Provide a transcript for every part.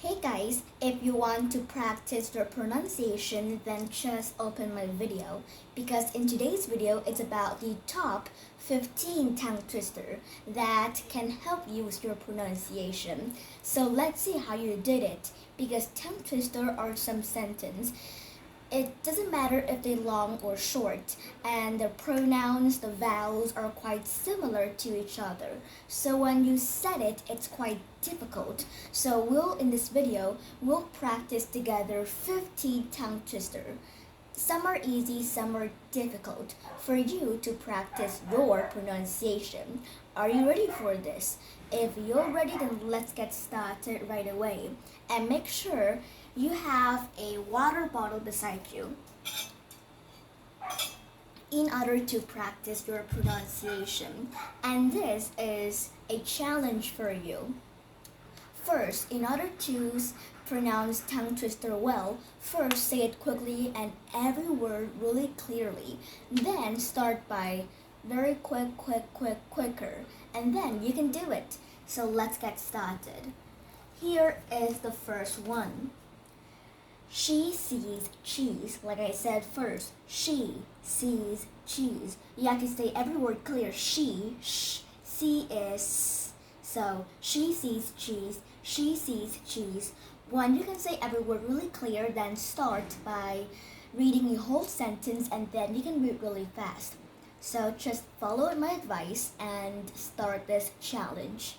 Hey guys, if you want to practice your pronunciation, then just open my video because in today's video it's about the top 15 tongue twister that can help you with your pronunciation. So let's see how you did it because tongue twister are some sentence. It doesn't matter if they're long or short, and the pronouns, the vowels are quite similar to each other. So when you said it, it's quite difficult. So in this video, we'll practice together 50 tongue twister. Some are easy, some are difficult for you to practice your pronunciation. Are you ready for this? If you're ready, then let's get started right away. And make sure you have a water bottle beside you in order to practice your pronunciation. And this is a challenge for you. First, in order to pronounce tongue twister well, first say it quickly and every word really clearly. Then start by very quicker. And then you can do it. So let's get started. Here is the first one. She sees cheese. Like I said first, she sees cheese. You have to say every word clear. She, is. So she sees cheese. She sees cheese. When you can say every word really clear, then start by reading the whole sentence and then you can read really fast. So just follow my advice and start this challenge.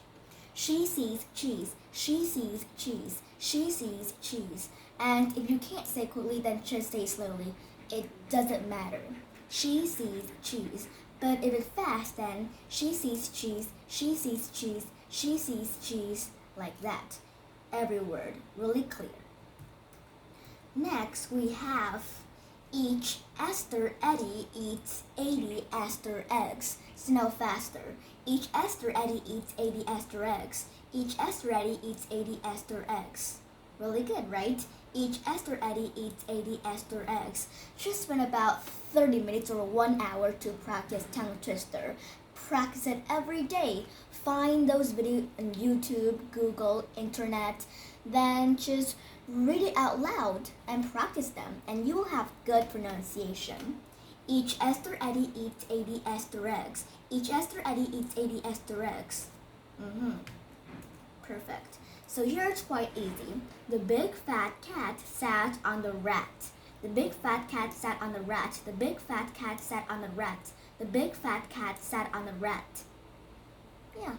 She sees cheese. She sees cheese. She sees cheese. And if you can't say quickly, then just say slowly. It doesn't matter. She sees cheese. But if it's fast, then she sees cheese. She sees cheese. She sees cheese. Like that. Every word really clear. Next, we have each Esther Eddie eats 80 Esther eggs. So now faster. Each Esther Eddie eats 80 Esther eggs. Each Esther Eddie eats 80 Esther eggs. Really good, right? Each Esther Eddie eats 80 Esther eggs. Just spend about 30 minutes or 1 hour to practice tongue twister. Practice it every day. Find those videos on YouTube, Google, internet. Then just read it out loud and practice them, and you will have good pronunciation. Each Esther Eddie eats 80 Esther eggs. Each Esther Eddie eats 80 Esther eggs. Perfect. So here it's quite easy. The big fat cat sat on the rat. The big fat cat sat on the rat. The big fat cat sat on the rat. The big fat cat sat on the rat. Yeah.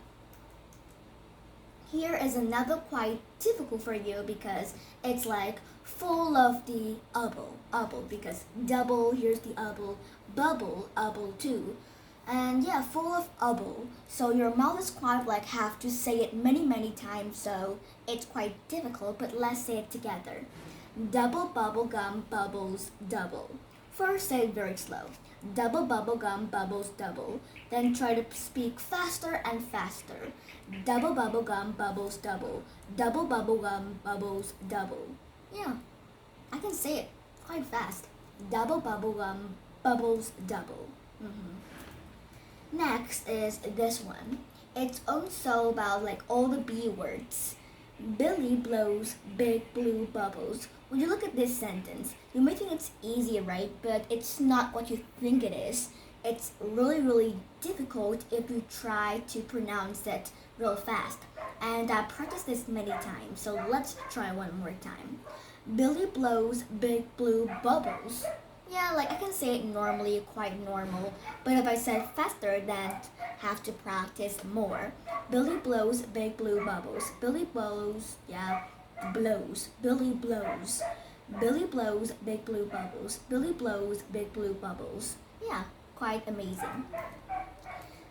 Here is another quite difficult for you because it's like full of the ubble, because double, here's the ubble too. And yeah, full of ubble. So your mouth is quite like have to say it many times, so it's quite difficult, but let's say it together. Double bubble gum bubbles double. First say it very slow. Double bubble gum bubbles double. Then try to speak faster and faster. Double bubble gum bubbles double. Double bubble gum bubbles double. Yeah, I can say it quite fast. Double bubble gum bubbles double. Next is this one. It's also about like all the B words. Billy blows big blue bubbles. When you look at this sentence, you may think it's easy, right? But it's not what you think it is. It's really difficult if you try to pronounce it real fast. And I practiced this many times, so let's try one more time. Billy blows big blue bubbles. Yeah, like I can say it normally, quite normal, but if I said faster, then have to practice more. Billy blows big blue bubbles. Billy blows, yeah, blows. Billy blows. Billy blows big blue bubbles. Billy blows big blue bubbles. Yeah, quite amazing.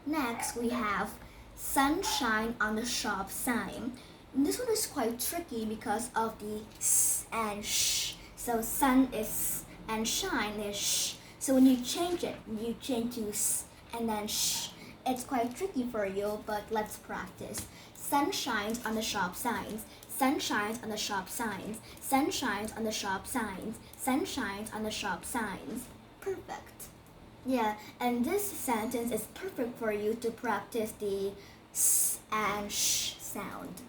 Next, we have sunshine on the shop sign. And this one is quite tricky because of the s and sh. So sun is s and shine is sh. So when you change it, you change to s and then sh. It's quite tricky for you, but let's practice. Sun shines on the shop signs. Sun shines on the shop signs. Sun shines on the shop signs. Sun shines on the shop signs. Perfect. Yeah, and this sentence is perfect for you to practice the s and sh sound.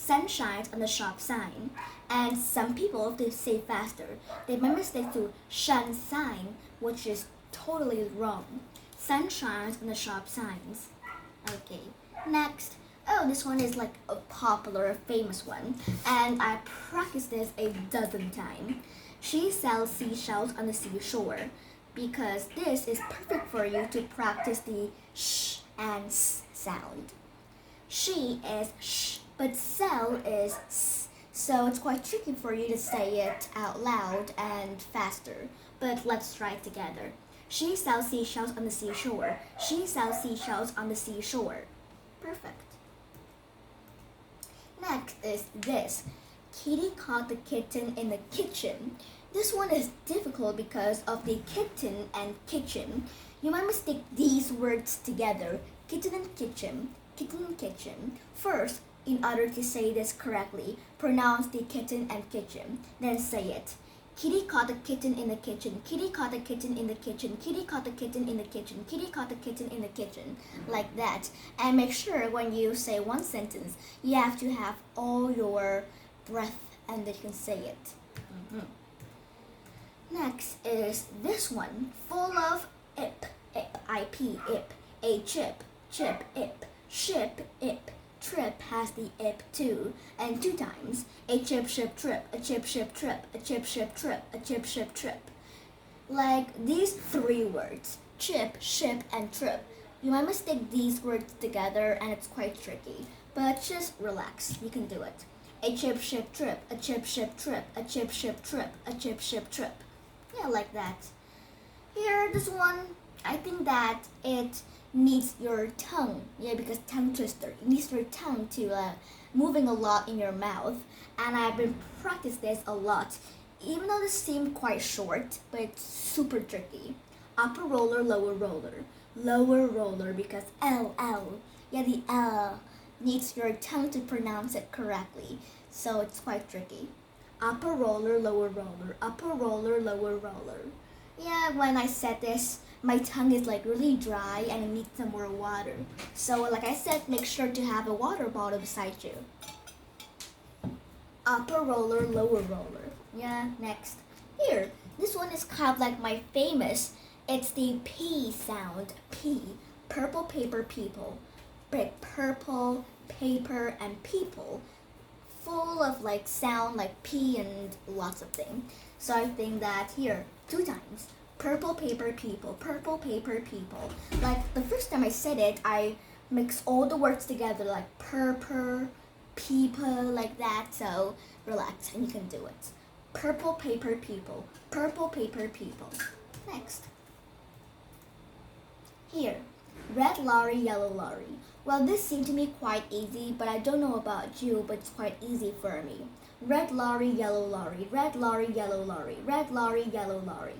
sun shines on the shop sign. And some people, to say faster, they might mistake to shun sign, which is totally wrong. Sun shines on the shop signs. Okay, next. Oh, this one is like a popular, a famous one, and I practiced this a dozen times. She sells seashells on the seashore, because this is perfect for you to practice the sh and s sound. She is sh, but sell is s, so it's quite tricky for you to say it out loud and faster. But let's try it together. She sells seashells on the seashore. She sells seashells on the seashore. Perfect. Next is this. Kitty caught the kitten in the kitchen. This one is difficult because of the kitten and kitchen. You might mistake these words together. Kitten and kitchen. Kitten and kitchen. First, in order to say this correctly, pronounce the kitten and kitchen. Then say it. Kitty caught the kitten in the kitchen. Kitty caught the kitten in the kitchen. Kitty caught the kitten in the kitchen. Kitty caught the kitten in the kitchen. Like that. And make sure when you say one sentence, you have to have all your breath and then you can say it. Next is this one, full of ip, ip, ip, a chip, ip, ship, ip. Trip has the ip too, and 2 times. A chip, ship, trip, a chip, ship, trip, a chip, ship, trip, a chip, ship, trip. Like these 3 words, chip, ship, and trip. You might mistake these words together and it's quite tricky, but just relax, you can do it. A chip, ship, trip, a chip, ship, trip, a chip, ship, trip, a chip, ship, trip. Yeah, like that. Here, this one, I think that it needs your tongue. Yeah, because tongue twister. It needs your tongue to moving a lot in your mouth. And I've been practicing this a lot. Even though this seemed quite short, but it's super tricky. Upper roller, lower roller. Lower roller because L. Yeah, the L needs your tongue to pronounce it correctly. So it's quite tricky. Upper roller, lower roller. Upper roller, lower roller. Yeah, when I said this, my tongue is like really dry and I need some more water. So like I said, make sure to have a water bottle beside you. Upper roller, lower roller. Yeah, next. Here, this one is kind of like my famous. It's the P sound. P. Purple paper people. Like purple, paper, and people. Full of like sound like P and lots of things. So I think that here, 2 times. Purple paper people, purple paper people. Like the first time I said it, I mixed all the words together like purple, people, like that. So relax and you can do it. Purple paper people, purple paper people. Next. Here, red lorry, yellow lorry. Well, this seemed to me quite easy, but I don't know about you, but it's quite easy for me. Red lorry, yellow lorry, red lorry, yellow lorry, red lorry, yellow lorry.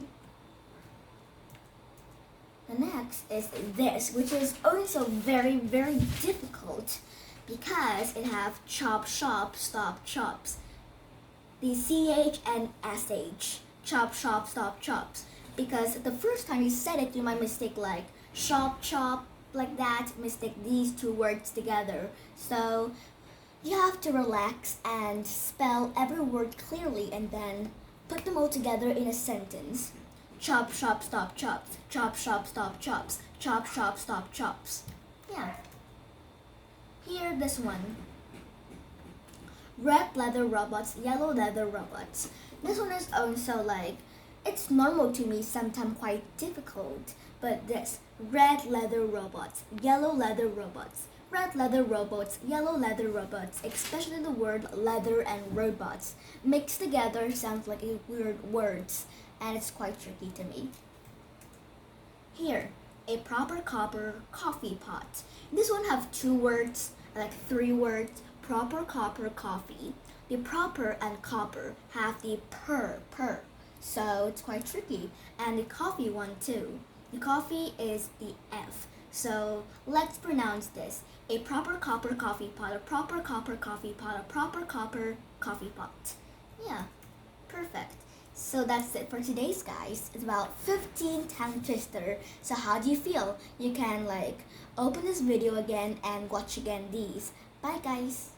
The next is this, which is also very, very difficult because it have chop, shop, stop, chops. The CH and SH, chop, shop, stop, chops. Because the first time you said it, you might mistake like shop, chop, like that, mistake these 2 words together. So you have to relax and spell every word clearly and then put them all together in a sentence. Chop, shop, stop, chops. Chop, shop, stop, chops. Chop, shop, stop, chops. Yeah. Here, this one. Red leather robots, yellow leather robots. This one is also like, it's normal to me, sometimes quite difficult. But this, red leather robots, yellow leather robots. Red leather robots, yellow leather robots, especially the word leather and robots. Mixed together sounds like a weird words. And it's quite tricky to me. Here, a proper copper coffee pot. This one have 2 words, like 3 words, proper copper coffee. The proper and copper have the per, so it's quite tricky. And the coffee one too. The coffee is the F, so let's pronounce this. A proper copper coffee pot, a proper copper coffee pot, a proper copper coffee pot. Yeah, perfect. So that's it for today's, guys. It's about 15 tongue twister. So how do you feel? You can like open this video again and watch again these. Bye, guys.